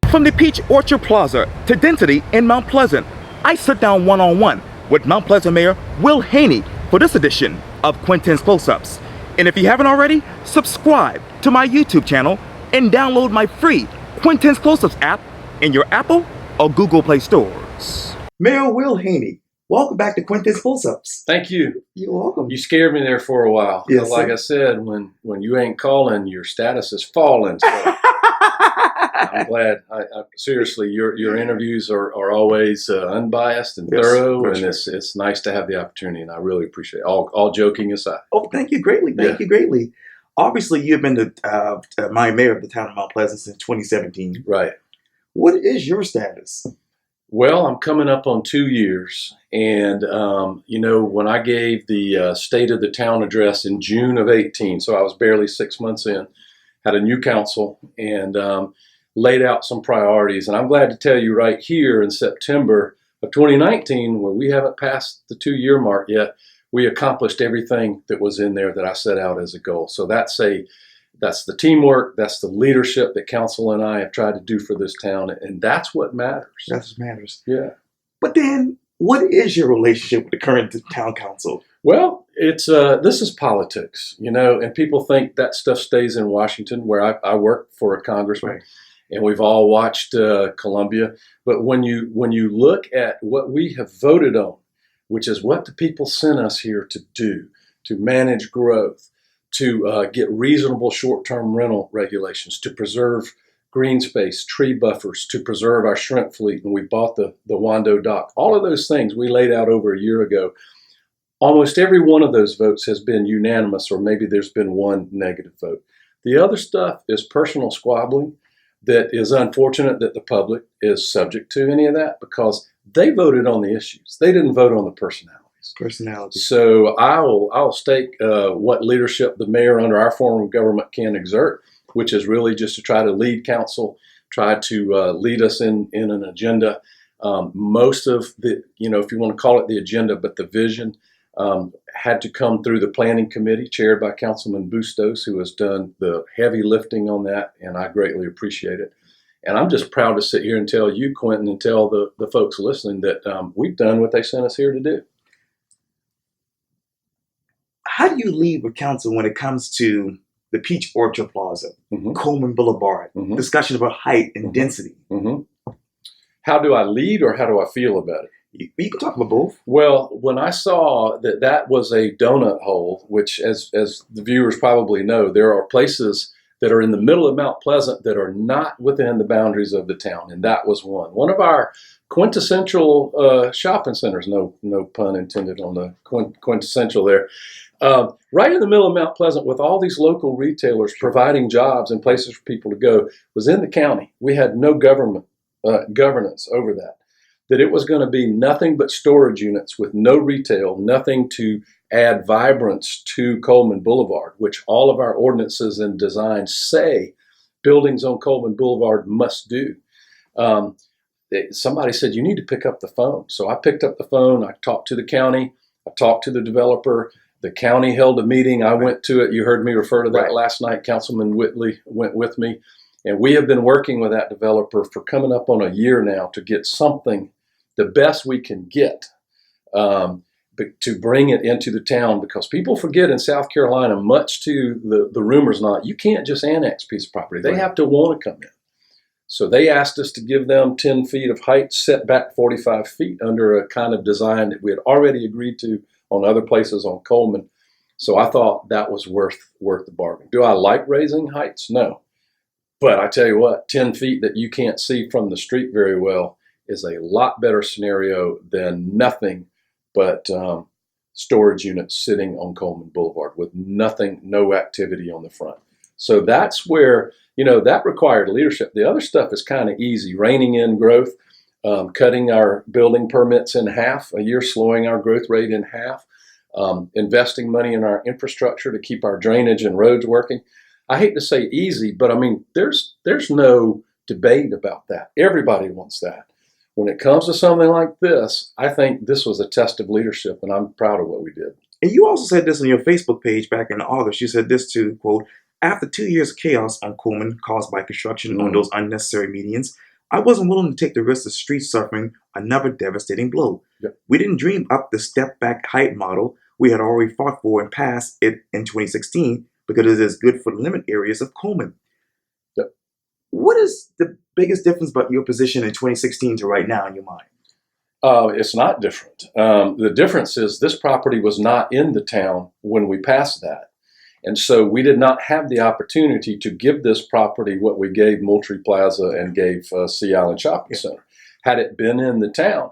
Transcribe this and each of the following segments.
From the Peach Orchard Plaza to density in Mount Pleasant, I sit down one-on-one with Mount Pleasant Mayor Will Haynie for this edition of Quintin's Close-Ups. And if you haven't already, subscribe to my YouTube channel and download my free Quintin's Close-Ups app in your Apple or Google Play stores. Mayor Will Haynie, welcome back to Quintin's Close-Ups. Thank you. You're welcome. You scared me there for a while. Yes, like sir. I said, when you ain't calling, your status is falling. So I'm glad. Seriously, your interviews are always unbiased and thorough, and it's nice to have the opportunity, and I really appreciate it. All joking aside. Oh, thank you greatly. Thank you greatly. Obviously, you've been my mayor of the town of Mount Pleasant since 2017. Right. What is your status? Well, I'm coming up on 2 years, and when I gave the State of the Town address in June of 18, so I was barely 6 months in, had a new council, and laid out some priorities. And I'm glad to tell you right here in September of 2019, where we haven't passed the 2-year mark yet, we accomplished everything that was in there that I set out as a goal. So that's the teamwork, that's the leadership that council and I have tried to do for this town, and that's what matters. That's what matters. Yeah. But then, what is your relationship with the current town council? Well, this is politics, and people think that stuff stays in Washington, where I work for a congressman. Right. And we've all watched Columbia. But when you look at what we have voted on, which is what the people sent us here to do, to manage growth, to get reasonable short-term rental regulations, to preserve green space, tree buffers, to preserve our shrimp fleet, and we bought the Wando dock. All of those things we laid out over a year ago. Almost every one of those votes has been unanimous, or maybe there's been one negative vote. The other stuff is personal squabbling. That is unfortunate that the public is subject to any of that because they voted on the issues. They didn't vote on the personalities. So I'll stake what leadership the mayor under our form of government can exert, which is really just to try to lead council, try to lead us in an agenda. Most of the, if you want to call it the agenda, but the vision had to come through the planning committee chaired by Councilman Bustos, who has done the heavy lifting on that, and I greatly appreciate it. And I'm just proud to sit here and tell you, Quintin, and tell the folks listening that we've done what they sent us here to do. How do you lead with council when it comes to the Peach Orchard Plaza, Coleman Boulevard, discussion about height and density? How do I lead, or how do I feel about it? You can talk about both. Well, when I saw that was a donut hole, which as the viewers probably know, there are places that are in the middle of Mount Pleasant that are not within the boundaries of the town, and that was one. One of our quintessential shopping centers, no pun intended on the quintessential there, right in the middle of Mount Pleasant with all these local retailers providing jobs and places for people to go, was in the county. We had no governance over that. That it was going to be nothing but storage units with no retail, nothing to add vibrance to Coleman Boulevard, which all of our ordinances and designs say buildings on Coleman Boulevard must do. Somebody said, you need to pick up the phone. So I picked up the phone. I talked to the county. I talked to the developer. The county held a meeting. I went to it. You heard me refer to that last night. Councilman Whitley went with me. And we have been working with that developer for coming up on a year now to get something the best we can get to bring it into the town, because people forget in South Carolina, much to the rumors not, you can't just annex a piece of property. They have to want to come in. So they asked us to give them 10 feet of height, set back 45 feet under a kind of design that we had already agreed to on other places on Coleman. So I thought that was worth the bargain. Do I like raising heights? No. But I tell you what, 10 feet that you can't see from the street very well is a lot better scenario than nothing but storage units sitting on Coleman Boulevard with no activity on the front. So that's where, that required leadership. The other stuff is kind of easy. Reining in growth, cutting our building permits in half a year, slowing our growth rate in half, investing money in our infrastructure to keep our drainage and roads working. I hate to say easy, but there's no debate about that. Everybody wants that. When it comes to something like this, I think this was a test of leadership, and I'm proud of what we did. And you also said this on your Facebook page back in August. You said this too, quote, after 2 years of chaos on Coleman caused by construction on those unnecessary medians, I wasn't willing to take the risk of streets suffering another devastating blow. Yep. We didn't dream up the step-back height model we had already fought for and passed it in 2016 because it is good for the limit areas of Coleman. Yep. What is the biggest difference about your position in 2016 to right now in your mind? It's not different. The difference is this property was not in the town when we passed that. And so we did not have the opportunity to give this property what we gave Moultrie Plaza and gave Sea Island Shopping Center. Had it been in the town,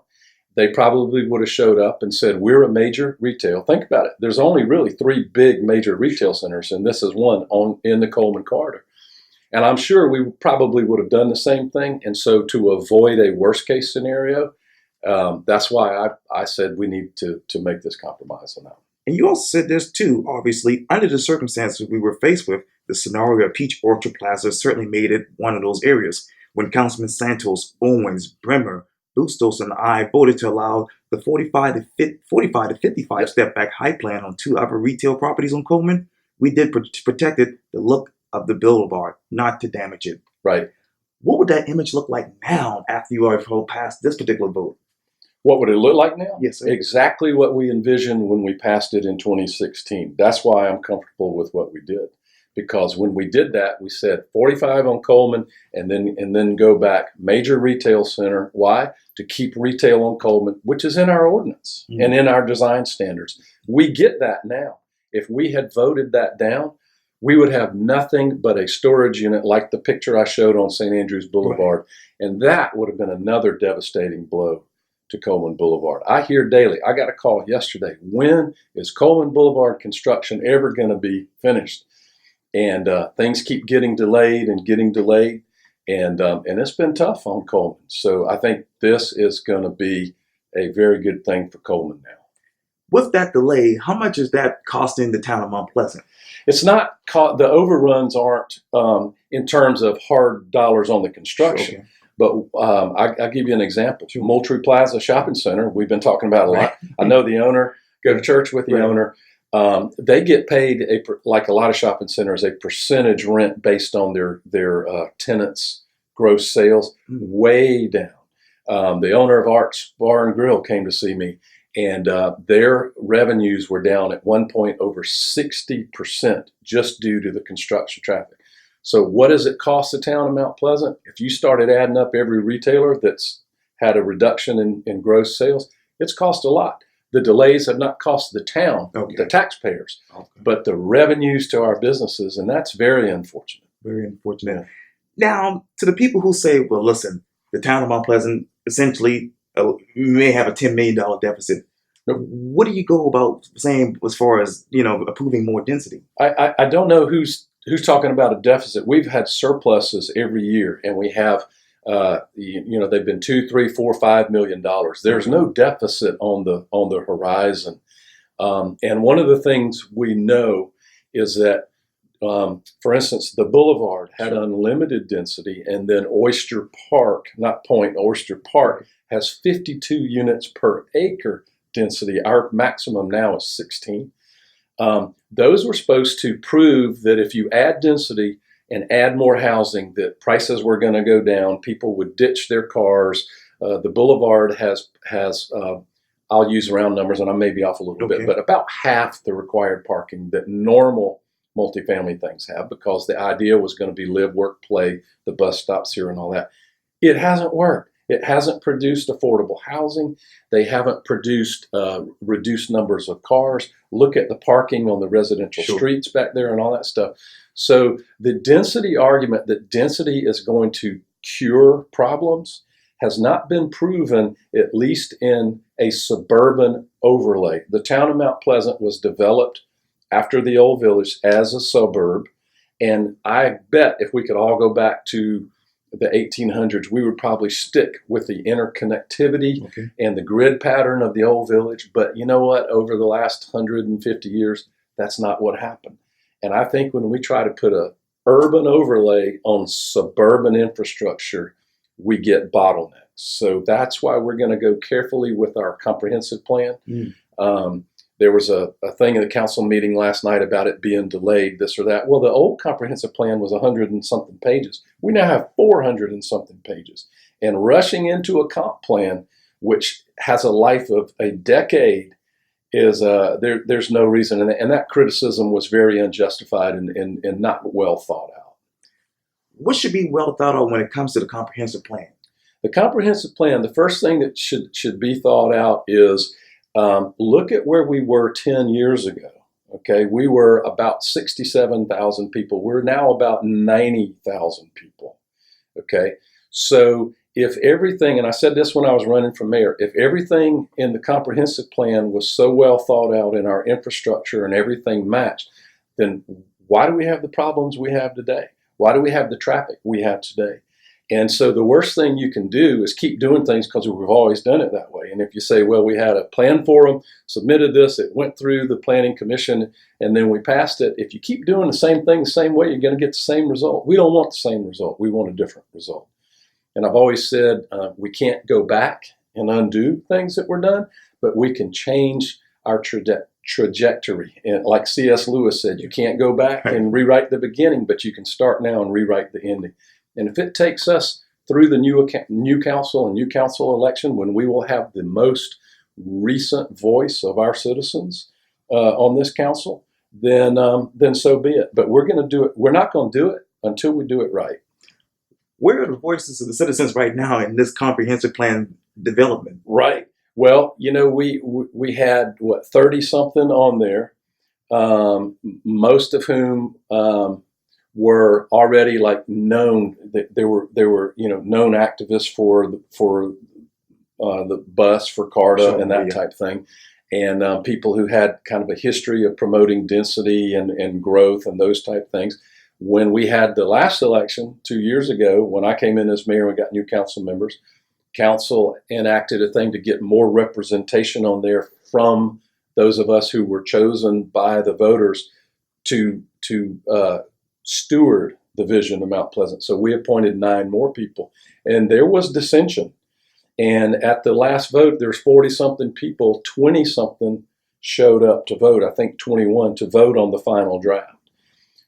they probably would have showed up and said, we're a major retail. Think about it. There's only really 3 big major retail centers, and this is one in the Coleman corridor. And I'm sure we probably would have done the same thing. And so to avoid a worst case scenario, that's why I said we need to make this compromise on that. And you also said this too, obviously, under the circumstances we were faced with, the scenario of Peach Orchard Plaza certainly made it one of those areas. When Councilman Santos, Owens, Bremer, Bustos, and I voted to allow the 45 to 55 step-back height plan on 2 other retail properties on Coleman, we did protected the look of the boulevard, not to damage it. Right. What would that image look like now after you have passed this particular vote? What would it look like now? Yes, sir. Exactly what we envisioned when we passed it in 2016. That's why I'm comfortable with what we did. Because when we did that, we said 45 on Coleman and then go back major retail center. Why? To keep retail on Coleman, which is in our ordinance and in our design standards. We get that now. If we had voted that down, we would have nothing but a storage unit like the picture I showed on St. Andrews Boulevard. Right. And that would have been another devastating blow to Coleman Boulevard. I hear daily, I got a call yesterday, when is Coleman Boulevard construction ever going to be finished? And things keep getting delayed. And it's been tough on Coleman. So I think this is going to be a very good thing for Coleman now. With that delay, how much is that costing the town of Mount Pleasant? It's not, the overruns aren't in terms of hard dollars on the construction. Okay. But I'll give you an example. Moultrie Plaza Shopping Center, we've been talking about a lot. I know the owner, go to church with the owner. They get paid, like a lot of shopping centers, a percentage rent based on their tenants' gross sales, way down. The owner of Arts Bar and Grill came to see me, and their revenues were down at one point over 60% just due to the construction traffic. So what does it cost the town of Mount Pleasant? If you started adding up every retailer that's had a reduction in gross sales, it's cost a lot. The delays have not cost the town, the taxpayers, but the revenues to our businesses, and that's very unfortunate. Very unfortunate. Now, to the people who say, well, listen, the town of Mount Pleasant essentially may have a $10 million deficit. What do you go about saying as far as, approving more density? I don't know who's talking about a deficit. We've had surpluses every year, and we have, they've been $2, $3, $4, $5 million. There's no deficit on the horizon. And one of the things we know is that, for instance, the Boulevard had unlimited density, and then Oyster Park has 52 units per acre density. Our maximum now is 16. Those were supposed to prove that if you add density and add more housing, that prices were going to go down, people would ditch their cars. The Boulevard has I'll use round numbers, and I may be off a little bit, but about half the required parking that normal multifamily things have, because the idea was going to be live, work, play, the bus stops here and all that. It hasn't worked. It hasn't produced affordable housing. They haven't produced reduced numbers of cars. Look at the parking on the residential streets back there and all that stuff. So the density argument that density is going to cure problems has not been proven, at least in a suburban overlay. The town of Mount Pleasant was developed after the old village as a suburb. And I bet if we could all go back to the 1800s, we would probably stick with the interconnectivity and the grid pattern of the old village. But you know what? Over the last 150 years, that's not what happened. And I think when we try to put an urban overlay on suburban infrastructure, we get bottlenecks. So that's why we're going to go carefully with our comprehensive plan. There was a thing in the council meeting last night about it being delayed, this or that. Well, the old comprehensive plan was 100 and something pages. We now have 400 and something pages. And rushing into a comp plan, which has a life of a decade, is there's no reason. And that criticism was very unjustified and not well thought out. What should be well thought out when it comes to the comprehensive plan? The comprehensive plan, the first thing that should be thought out is look at where we were 10 years ago. Okay, we were about 67,000 people. We're now about 90,000 people. Okay, so if everything, and I said this when I was running for mayor, if everything in the comprehensive plan was so well thought out in our infrastructure and everything matched, then why do we have the problems we have today? Why do we have the traffic we have today? And so the worst thing you can do is keep doing things because we've always done it that way. And if you say, well, we had a plan for them, submitted this, it went through the planning commission, and then we passed it. If you keep doing the same thing the same way, you're going to get the same result. We don't want the same result. We want a different result. And I've always said we can't go back and undo things that were done, but we can change our trajectory. And like C.S. Lewis said, you can't go back and rewrite the beginning, but you can start now and rewrite the ending. And if it takes us through the new council and new council election, when we will have the most recent voice of our citizens on this council, then so be it. But we're going to do it. We're not going to do it until we do it right. Where are the voices of the citizens right now in this comprehensive plan development? Right. Well, you know, we had 30 something on there, most of whom were already like known. They were known activists for the bus, for CARTA, and that type thing, and people who had kind of a history of promoting density and growth and those type things. When we had the last election 2 years ago, when I came in as mayor and we got new council members, council enacted a thing to get more representation on there from those of us who were chosen by the voters to steward the vision of Mount Pleasant. So we appointed 9 more people, and there was dissension. And at the last vote, there's 40-something people, 20-something showed up to vote, I think 21, to vote on the final draft.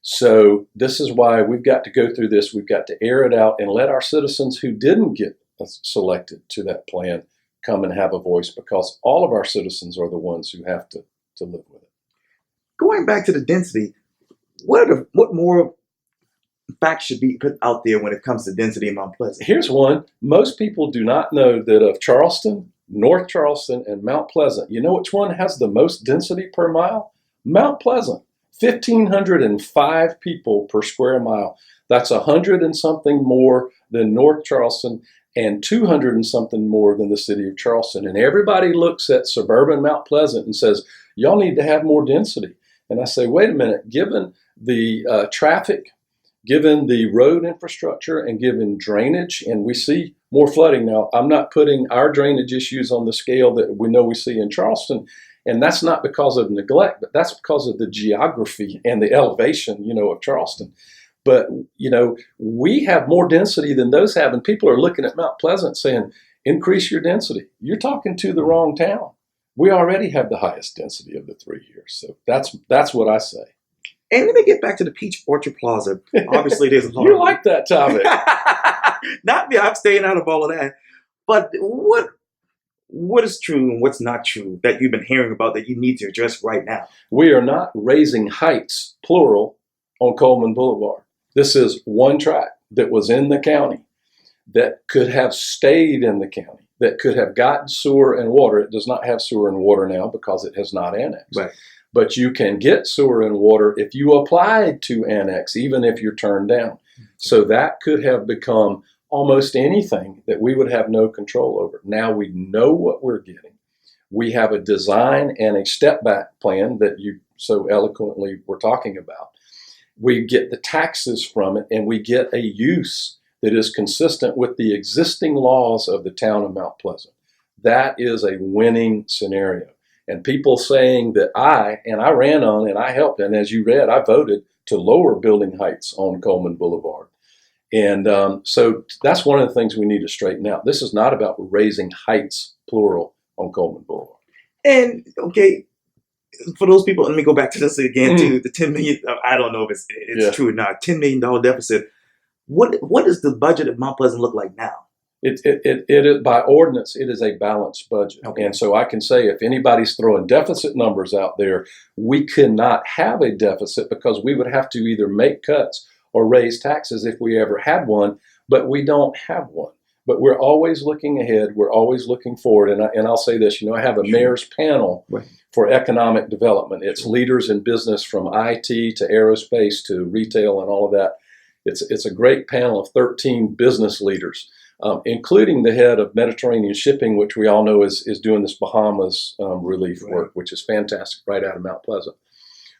So this is why we've got to go through this. We've got to air it out and let our citizens who didn't get selected to that plan come and have a voice, because all of our citizens are the ones who have to live with it. Going back to the density, what more facts should be put out there when it comes to density in Mount Pleasant? Here's one. Most people do not know that of Charleston, North Charleston, and Mount Pleasant, you know which one has the most density per mile? Mount Pleasant. 1,505 people per square mile. That's 100 and something more than North Charleston and 200 and something more than the city of Charleston. And everybody looks at suburban Mount Pleasant and says, y'all need to have more density. And I say, wait a minute, given the traffic, given the road infrastructure, and given drainage, and we see more flooding. Now, I'm not putting our drainage issues on the scale that we know we see in Charleston, and that's not because of neglect, but that's because of the geography and the elevation, of Charleston. But, we have more density than those have, and people are looking at Mount Pleasant saying, increase your density. You're talking to the wrong town. We already have the highest density of the 3 here. So that's what I say. And let me get back to the Peach Orchard Plaza. Obviously, there's a lot. You like that topic. Not me. I'm staying out of all of that. But what is true and what's not true that you've been hearing about that you need to address right now? We are not raising heights, plural, on Coleman Boulevard. This is one track that was in the county that could have stayed in the county, that could have gotten sewer and water. It does not have sewer and water now because it has not annexed. Right. But you can get sewer and water if you applied to annex, even if you're turned down. So that could have become almost anything that we would have no control over. Now we know what we're getting. We have a design and a step back plan that you so eloquently were talking about. We get the taxes from it, and we get a use that is consistent with the existing laws of the town of Mount Pleasant. That is a winning scenario. And people saying that I ran on and I helped, and as you read, I voted to lower building heights on Coleman Boulevard. And so that's one of the things we need to straighten out. This is not about raising heights, plural, on Coleman Boulevard. And, okay, for those people, let me go back to this again, too. The $10 million, I don't know if it's true or not, $10 million deficit. What does the budget of Mount Pleasant look like now? It is by ordinance, it is a balanced budget. Okay. And so I can say if anybody's throwing deficit numbers out there, we cannot have a deficit because we would have to either make cuts or raise taxes if we ever had one, but we don't have one. But we're always looking ahead. We're always looking forward. And I'll say this, I have a mayor's panel for economic development. It's leaders in business from IT to aerospace to retail and all of that. It's a great panel of 13 business leaders. Including the head of Mediterranean Shipping, which we all know is doing this Bahamas relief work, which is fantastic, right out of Mount Pleasant.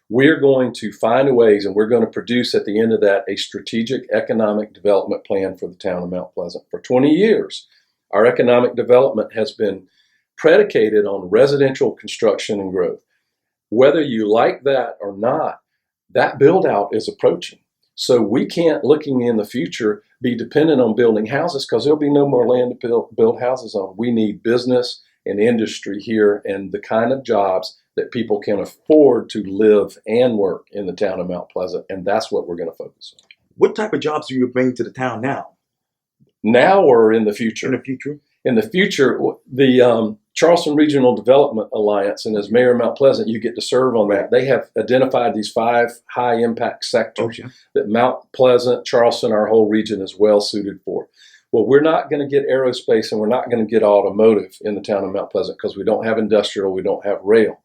We're going to find ways, and we're going to produce at the end of that a strategic economic development plan for the town of Mount Pleasant. For 20 years, our economic development has been predicated on residential construction and growth. Whether you like that or not, that build out is approaching. So we can't, looking in the future, be dependent on building houses because there'll be no more land to build houses on. We need business and industry here and the kind of jobs that people can afford to live and work in the town of Mount Pleasant. And that's what we're going to focus on. What type of jobs do you bring to the town now? Now or in the future? In the future. In the future, the Charleston Regional Development Alliance, and as Mayor of Mount Pleasant, you get to serve on that. They have identified these 5 high-impact sectors that Mount Pleasant, Charleston, our whole region is well suited for. Well, we're not going to get aerospace and we're not going to get automotive in the town of Mount Pleasant because we don't have industrial, we don't have rail.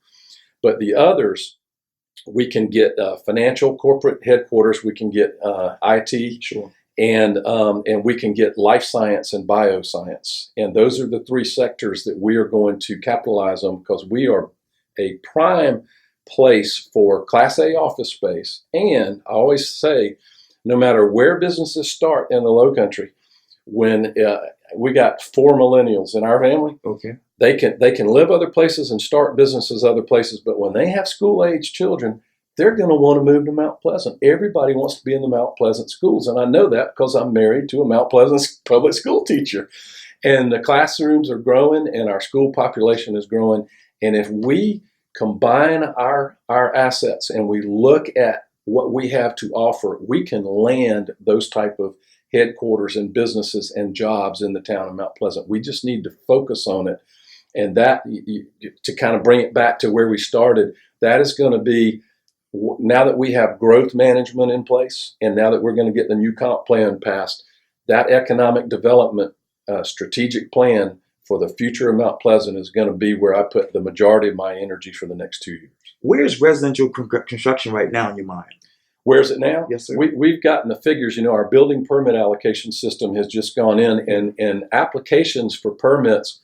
But the others, we can get financial corporate headquarters, we can get IT, and we can get life science and bioscience. And those are the 3 sectors that we are going to capitalize on because we are a prime place for Class A office space. And I always say, no matter where businesses start in the Low Country, when we got 4 millennials in our family, they can live other places and start businesses other places. But when they have school-age children, they're going to want to move to Mount Pleasant. Everybody wants to be in the Mount Pleasant schools. And I know that because I'm married to a Mount Pleasant public school teacher. And the classrooms are growing and our school population is growing. And if we combine our assets and we look at what we have to offer, we can land those type of headquarters and businesses and jobs in the town of Mount Pleasant. We just need to focus on it. And that, to kind of bring it back to where we started, that is going to be, now that we have growth management in place, and now that we're going to get the new comp plan passed, that economic development strategic plan for the future of Mount Pleasant is going to be where I put the majority of my energy for the next 2 years. Where's residential construction right now in your mind? Where's it now? Yes, sir. We've gotten the figures. Our building permit allocation system has just gone in, and applications for permits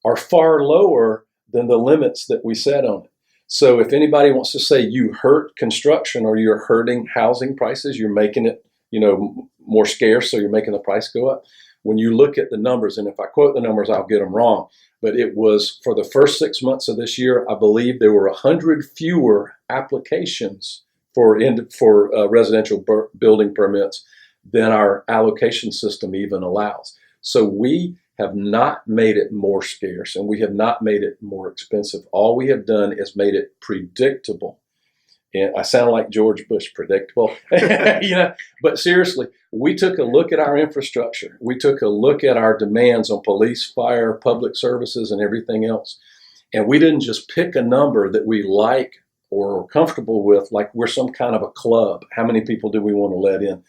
are far lower than the limits that we set on it. So if anybody wants to say you hurt construction or you're hurting housing prices, you're making it, more scarce, so you're making the price go up. When you look at the numbers, and if I quote the numbers, I'll get them wrong, but it was for the first 6 months of this year, I believe there were 100 fewer applications for residential building permits than our allocation system even allows. So we have not made it more scarce and we have not made it more expensive. All we have done is made it predictable. And I sound like George Bush, predictable. But seriously, we took a look at our infrastructure. We took a look at our demands on police, fire, public services, and everything else. And we didn't just pick a number that we like or are comfortable with, like we're some kind of a club. How many people do we want to let in?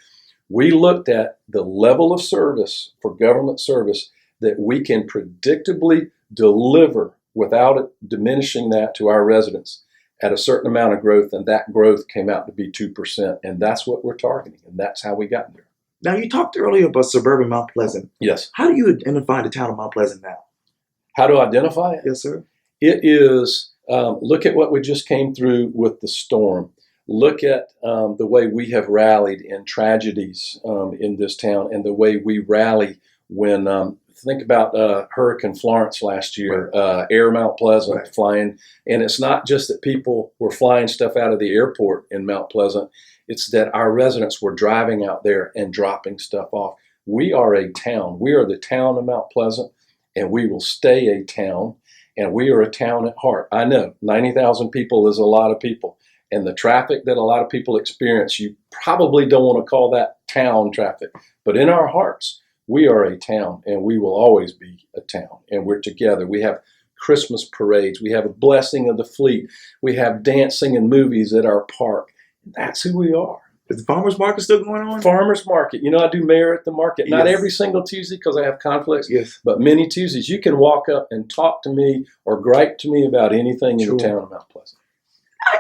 We looked at the level of service for government service that we can predictably deliver without it diminishing that to our residents at a certain amount of growth, and that growth came out to be 2%, and that's what we're targeting, and that's how we got there. Now, you talked earlier about suburban Mount Pleasant. Yes. How do you identify the town of Mount Pleasant now? How to identify it? Yes, sir. It is, look at what we just came through with the storm. Look at the way we have rallied in tragedies in this town, and the way we rally when, think about Hurricane Florence last year, Air Mount Pleasant flying. And it's not just that people were flying stuff out of the airport in Mount Pleasant. It's that our residents were driving out there and dropping stuff off. We are a town. We are the town of Mount Pleasant, and we will stay a town, and we are a town at heart. I know 90,000 people is a lot of people. And the traffic that a lot of people experience, you probably don't want to call that town traffic. But in our hearts, We are a town, and we will always be a town, and we're together. We have Christmas parades. We have a blessing of the fleet. We have dancing and movies at our park. That's who we are. Is the farmers market still going on? Farmers market. You know, I do mayor at the market. Not Yes. every single Tuesday because I have conflicts, Yes. but many Tuesdays. You can walk up and talk to me or gripe to me about anything in Sure. the town of Mount Pleasant.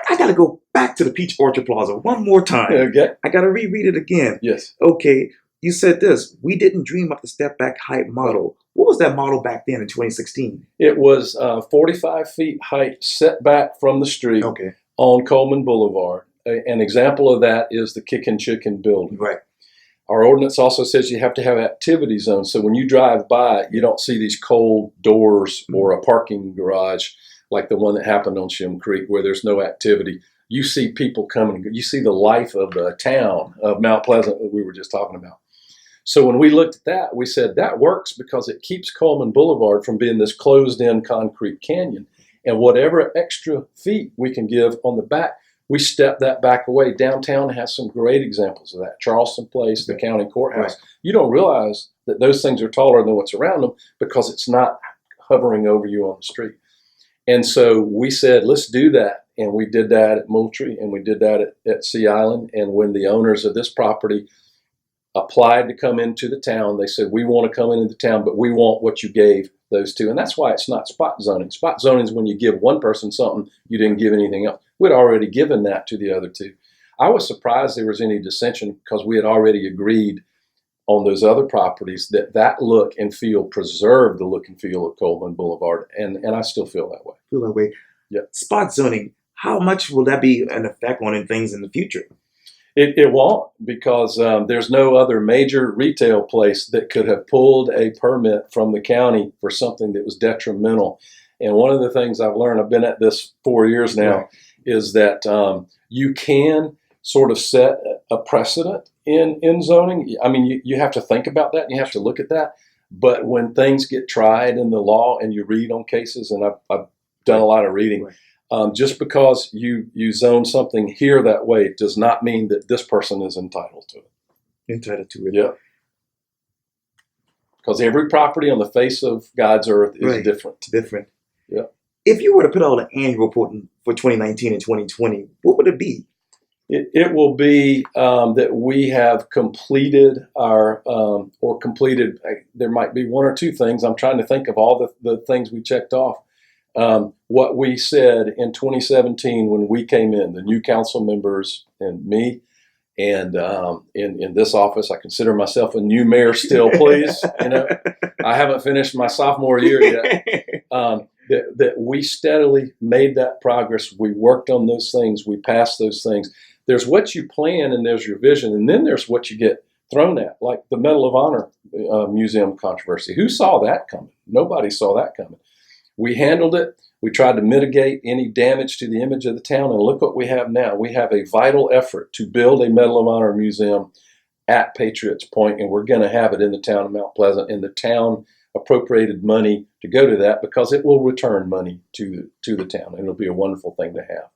I got to go back to the Peach Orchard Plaza one more time. Okay? I got to reread it again. Yes. Okay, you said this. We didn't dream up the step back height model. What was that model back then in 2016? It was 45 feet height set back from the street Okay, on Coleman Boulevard. An example of that is the Kick and Chicken building. right. Our ordinance also says you have to have activity zones. So when you drive by, you don't see these cold doors or a parking garage like the one that happened on Shim Creek where there's no activity. You see people coming. You see the life of the town of Mount Pleasant that we were just talking about. So when we looked at that, we said that works because it keeps Coleman Boulevard from being this closed-in concrete canyon. And whatever extra feet we can give on the back, we step that back away. Downtown has some great examples of that. Charleston Place, the county courthouse. Right. You don't realize that those things are taller than what's around them because it's not hovering over you on the street. And so we said, let's do that. And we did that at Moultrie and we did that at Sea Island. And when the owners of this property applied to come into the town, they said, we want to come into the town, but we want what you gave those two. And that's why it's not spot zoning. Spot zoning is when you give one person something you didn't give anything else. We'd already given that to the other two. I was surprised there was any dissension because we had already agreed on those other properties that look and feel preserved the look and feel of Coleman Boulevard. And I still feel that way. Feel that way. Yeah. Spot zoning. How much will that be an effect on things in the future? It won't because there's no other major retail place that could have pulled a permit from the county for something that was detrimental. And one of the things I've learned, I've been at this 4 years now, Right. is that you can sort of set a precedent in zoning. I mean, you have to think about that. You have to look at that. But when things get tried in the law and you read on cases, and I've done a lot of reading, Right. just because you zone something here that way does not mean that this person is entitled to it. Entitled to it. Yeah. Because every property on the face of God's earth is Right. different. Different. Yeah. If you were to put out an annual report for 2019 and 2020, what would it be? It will be that we have completed our, there might be one or two things. I'm trying to think of all the things we checked off. What we said in 2017 when we came in, the new council members and me, and in this office, I consider myself a new mayor still, please. You know, I haven't finished my sophomore year yet. That we steadily made that progress. We worked on those things. We passed those things. There's what you plan and there's your vision. And then there's what you get thrown at, like the Medal of Honor Museum controversy. Who saw that coming? Nobody saw that coming. We handled it. We tried to mitigate any damage to the image of the town. And look what we have now. We have a vital effort to build a Medal of Honor Museum at Patriots Point, and we're going to have it in the town of Mount Pleasant. And the town appropriated money to go to that because it will return money to the town. And it'll be a wonderful thing to have.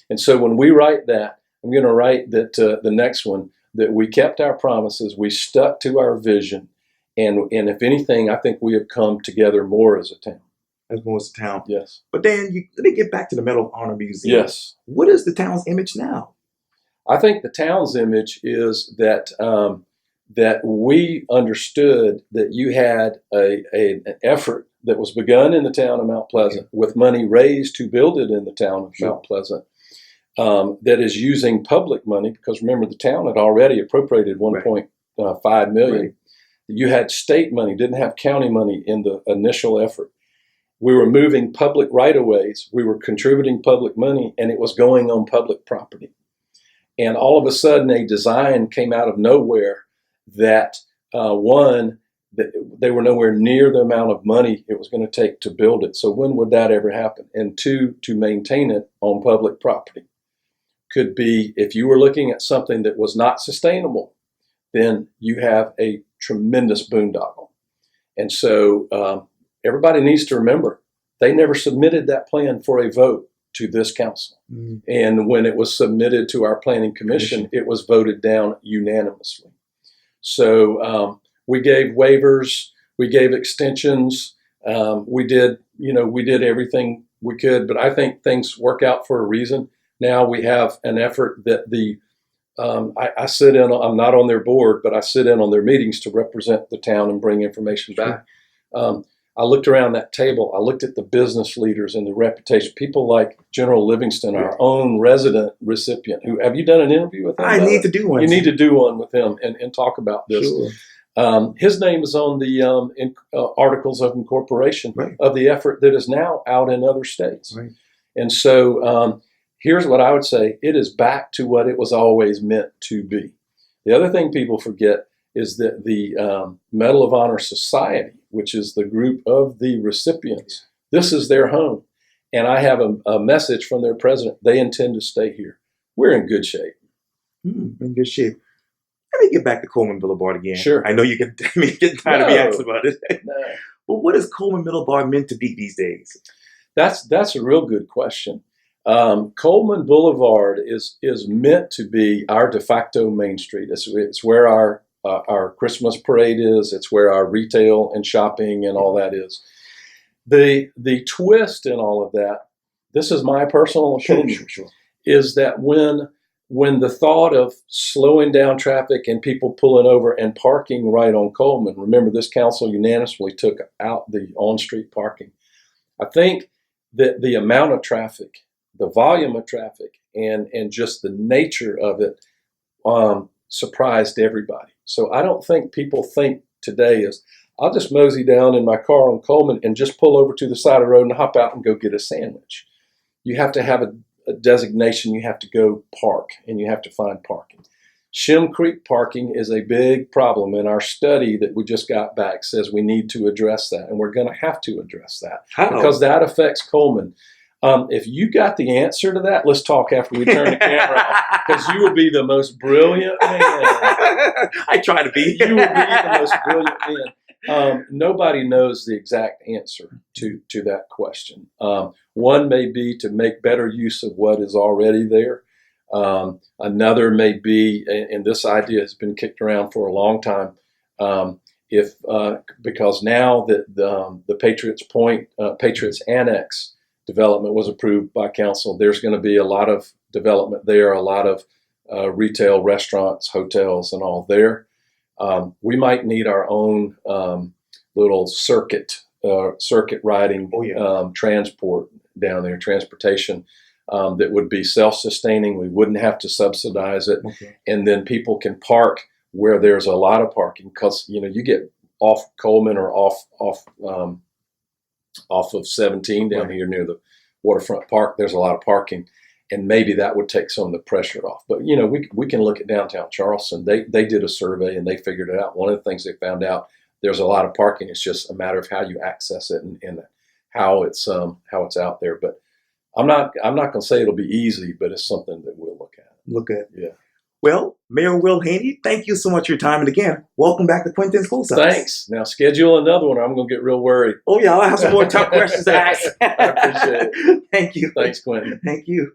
And so when we write that, I'm going to write that the next one, that we kept our promises, we stuck to our vision, and if anything, I think we have come together more as a town. As more as a town. Yes. But then let me get back to the Medal of Honor Museum. Yes. What is the town's image now? I think the town's image is that that we understood that you had an effort that was begun in the town of Mount Pleasant with money raised to build it in the town of Mount Pleasant. That is using public money, because remember the town had already appropriated $1.5 million. Right. You had state money, didn't have county money in the initial effort. We were moving public right-of-ways. We were contributing public money, and it was going on public property. And all of a sudden, a design came out of nowhere that, one, that they were nowhere near the amount of money it was going to take to build it. So when would that ever happen? And two, to maintain it on public property. Could be, if you were looking at something that was not sustainable, then you have a tremendous boondoggle. And so everybody needs to remember, they never submitted that plan for a vote to this council. Mm. And when it was submitted to our planning commission, it was voted down unanimously. So We gave waivers, we gave extensions, we did everything we could. But I think things work out for a reason. Now we have an effort that I sit in. I'm not on their board, but I sit in on their meetings to represent the town and bring information back. I looked around that table. I looked at the business leaders and the reputation. People like General Livingston, our own resident recipient. Who have you done an interview with him? I need to do one. You need to do one with him and talk about this. Sure. His name is on the articles of incorporation of the effort that is now out in other states. Right. And so here's what I would say. It is back to what it was always meant to be. The other thing people forget is that the Medal of Honor Society, which is the group of the recipients, this is their home. And I have a message from their president. They intend to stay here. We're in good shape. In good shape. Let me get back to Coleman Boulevard again. Sure. I know you get tired of me asking about it. No. But what is Coleman Boulevard meant to be these days? That's a real good question. Coleman Boulevard is meant to be our de facto Main Street. It's where our Christmas parade is. It's where our retail and shopping and all that is. The twist in all of that, this is my personal opinion, is that when the thought of slowing down traffic and people pulling over and parking right on Coleman, remember this council unanimously took out the on-street parking. I think that the amount of traffic, the volume of traffic, and just the nature of it surprised everybody. So I don't think people think today is, I'll just mosey down in my car on Coleman and just pull over to the side of the road and hop out and go get a sandwich. You have to have a designation. You have to go park, and you have to find parking. Shem Creek parking is a big problem, and our study that we just got back says we need to address that, and we're going to have to address that. How? Because that affects Coleman. If you got the answer to that, let's talk after we turn the camera off, because you will be the most brilliant man. I try to be. You will be the most brilliant man. Nobody knows the exact answer to that question. One may be to make better use of what is already there. Another may be, and this idea has been kicked around for a long time, because now that the Patriots Annex development was approved by council, there's going to be a lot of development there, a lot of retail, restaurants, hotels, and all there. We might need our own little circuit riding transport down there, transportation that would be self-sustaining. We wouldn't have to subsidize it. Okay. And then people can park where there's a lot of parking, because you get off Coleman or off of 17 down here near the waterfront park. There's a lot of parking. And maybe that would take some of the pressure off. But, we can look at downtown Charleston. They did a survey and they figured it out. One of the things they found out, there's a lot of parking. It's just a matter of how you access it and how it's out there. But I'm not going to say it'll be easy, but it's something that we'll look at. Yeah. Well, Mayor Will Haynie, thank you so much for your time. And again, welcome back to Quintin's Close-Ups. Thanks. Now schedule another one or I'm going to get real worried. Oh, yeah, I'll have some more tough questions to ask. I appreciate it. Thank you. Thanks, Quintin. Thank you.